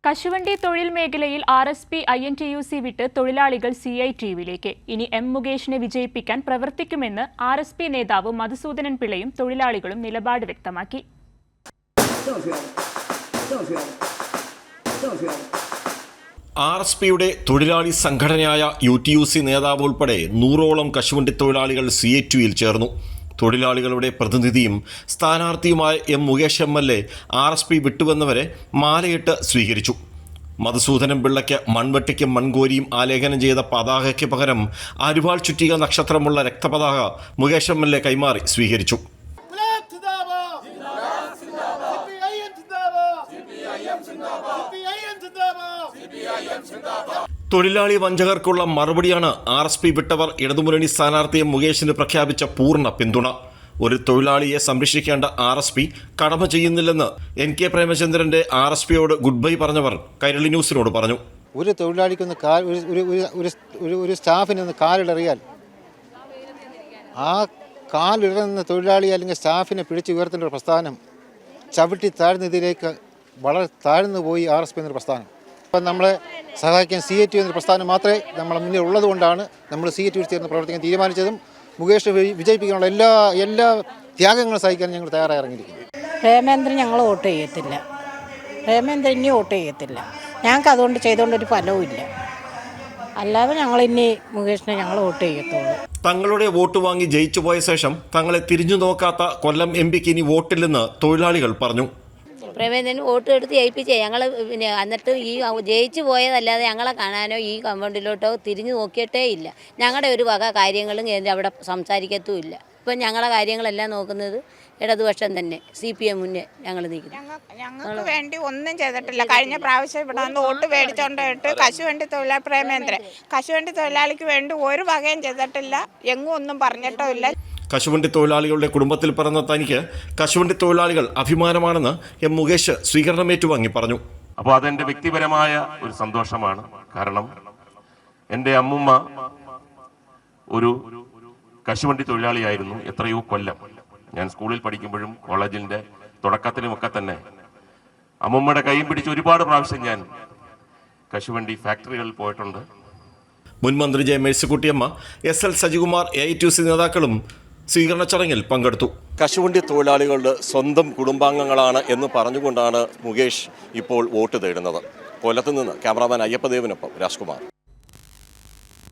കശുവണ്ടി തൊഴിൽ മേഖലയിൽ RSP INTUC വിട്ട് തൊഴിലാളികൾ CITUവിലേക്ക്. ഇനി M മുകേഷിനെ വിജയിപ്പിക്കാൻ പ്രവർത്തിക്കുമെന്ന് RSP നേതാവ് മധുസൂദനൻ പിള്ളയും തൊഴിലാളികളും നിലപാട് വ്യക്തമാക്കി. RSPയുടെ തൊഴിലാളി സംഘടനയായ UTUC നേതാവ് ഉൾപ്പെടെ 100ഓളം കശുവണ്ടി തൊഴിലാളികൾ CITUവിൽ ചേർന്നു. തൊഴിലാളികളുടെ പ്രതിനിധിയും സ്ഥാനാർത്ഥിയുമായ M മുകേഷ് MLA RSP വിട്ടുവന്നവരെ മാലയിട്ട് സ്വീകരിച്ചു. മധുസൂദനൻ പിള്ളയ്ക്ക് മൺവെട്ടിക്കും മൺകോരിയും ആലേഖനം ചെയ്ത പതാകയ്ക്ക് പകരം അരിവാൾ ചുറ്റിക നക്ഷത്രമുള്ള രക്തപതാക മുകേഷ് MLA കൈമാറി സ്വീകരിച്ചു. തൊഴിലാളി വഞ്ചകർക്കുള്ള മറുപടിയാണ് RSP വിട്ടവർ ഇടതുമുന്നണി സ്ഥാനാർത്ഥിയെ മുകേഷിന് പ്രഖ്യാപിച്ച പൂർണ്ണ പിന്തുണ. ഒരു തൊഴിലാളിയെ സംരക്ഷിക്കേണ്ട RSP കടമ ചെയ്യുന്നില്ലെന്ന് NK പ്രേമചന്ദ്രന്റെ RSPയോട് ഗുഡ് ബൈ പറഞ്ഞവർ കൈരളി ന്യൂസിനോട് പറഞ്ഞു. ഒരു തൊഴിലാളിക്കൊന്ന് ഒരു സ്റ്റാഫിനൊന്ന് കാലിടറിയാൽ ആ കാലിടറുന്ന തൊഴിലാളി അല്ലെങ്കിൽ സ്റ്റാഫിനെ പിടിച്ചു ഉയർത്തേണ്ട ഒരു പ്രസ്ഥാനം ചവിട്ടി താഴ്ന്നതിലേക്ക് വളരെ താഴ്ന്നു പോയി RSP എന്നൊരു പ്രസ്ഥാനം. അപ്പം നമ്മളെ സഹായിക്കാൻ CITU എന്നൊരു പ്രസ്ഥാനം മാത്രമേ നമ്മളെ മുന്നിൽ ഉള്ളതുകൊണ്ടാണ് നമ്മൾ CITU ചേർന്ന് പ്രവർത്തിക്കാൻ തീരുമാനിച്ചതും മുകേഷ് വിജയിപ്പിക്കാനുള്ള എല്ലാ ത്യാഗങ്ങളും സഹിക്കാൻ ഞങ്ങൾ തയ്യാറായി ഇറങ്ങിയിരിക്കുന്നു. പ്രേമേന്ദ്രൻ ഞങ്ങൾ വോട്ട് ചെയ്യത്തില്ല. പ്രേമേന്ദ്രൻ ഇനി വോട്ട് ചെയ്യത്തില്ല. ഞങ്ങൾക്ക് അതുകൊണ്ട് ചെയ്തുകൊണ്ടൊരു ഫലവും ഇല്ല. അല്ലാതെ ഞങ്ങൾ ഇനി മുകേഷിനെ ഞങ്ങൾ വോട്ട് ചെയ്യത്തുള്ളൂ. തങ്ങളുടെ വോട്ട് വാങ്ങി ജയിച്ചു പോയ ശേഷം തങ്ങളെ തിരിഞ്ഞു നോക്കാത്ത കൊല്ലം MPക്ക് ഇനി വോട്ടില്ലെന്ന് തൊഴിലാളികൾ പറഞ്ഞു. പ്രേമേന്ദ്രന് വോട്ട് എടുത്ത് ജയിപ്പിച്ചേ ഞങ്ങൾ പിന്നെ എന്നിട്ട് ഈ ജയിച്ചു പോയതല്ലാതെ ഞങ്ങളെ കാണാനോ ഈ കമ്പൗണ്ടിലോട്ടോ തിരിഞ്ഞു നോക്കിയിട്ടേ ഇല്ല. ഞങ്ങളുടെ ഒരു വക കാര്യങ്ങളും അവിടെ സംസാരിക്കത്തുമില്ല. ഇപ്പം ഞങ്ങളുടെ കാര്യങ്ങളെല്ലാം നോക്കുന്നത് ഇടതുപക്ഷം തന്നെ CPM മുന്നേ ഞങ്ങൾ നിൽക്കുന്നു. ഞങ്ങൾക്ക് വേണ്ടി ഒന്നും ചെയ്തിട്ടില്ല. കഴിഞ്ഞ പ്രാവശ്യം ഇവിടെ വന്ന് വോട്ട് മേടിച്ചോണ്ടിട്ട് കശുവണ്ടി തൊഴിലാളി പ്രേമേന്ദ്രൻ കശുവണ്ടി തൊഴിലാളിക്ക് വേണ്ടി ഒരു വകയും ചെയ്തിട്ടില്ല. എങ്ങും ഒന്നും പറഞ്ഞിട്ടോ ഇല്ല. കശുവണ്ടി തൊഴിലാളികളുടെ കുടുംബത്തിൽ പിറന്ന തനിക്ക് കശുവണ്ടി തൊഴിലാളികൾ അഭിമാനമാണെന്ന് M മുകേഷ് സ്വീകരണം ഏറ്റുവാങ്ങി പറഞ്ഞു. അപ്പോൾ അതെൻ്റെ വ്യക്തിപരമായ ഒരു സന്തോഷമാണ്. കാരണം എൻ്റെ അമ്മുമ്മ ഒരു കശുവണ്ടി തൊഴിലാളിയായിരുന്നു എത്രയോ കൊല്ലം. ഞാൻ സ്കൂളിൽ പഠിക്കുമ്പോഴും കോളേജിൻ്റെ തുടക്കത്തിലുമൊക്കെ തന്നെ അമ്മുമ്മയുടെ കൈയും പിടിച്ച് ഒരുപാട് പ്രാവശ്യം ഞാൻ കശുവണ്ടി ഫാക്ടറികളിൽ പോയിട്ടുണ്ട്. മുൻ മന്ത്രി J Mercykuttyamma, SL Sajikumar, AITUC നേതാക്കളും സ്വീകരണ ചടങ്ങിൽ പങ്കെടുത്തു. കശുവണ്ടി തൊഴിലാളികളുടെ സ്വന്തം കുടുംബാംഗങ്ങളാണ് എന്ന് പറഞ്ഞുകൊണ്ടാണ് മുകേഷ് ഇപ്പോൾ വോട്ട് തേടുന്നത്. കൊല്ലത്ത് നിന്ന് ക്യാമറാമാൻ അയ്യപ്പദേവനൊപ്പം രാജ്കുമാർ.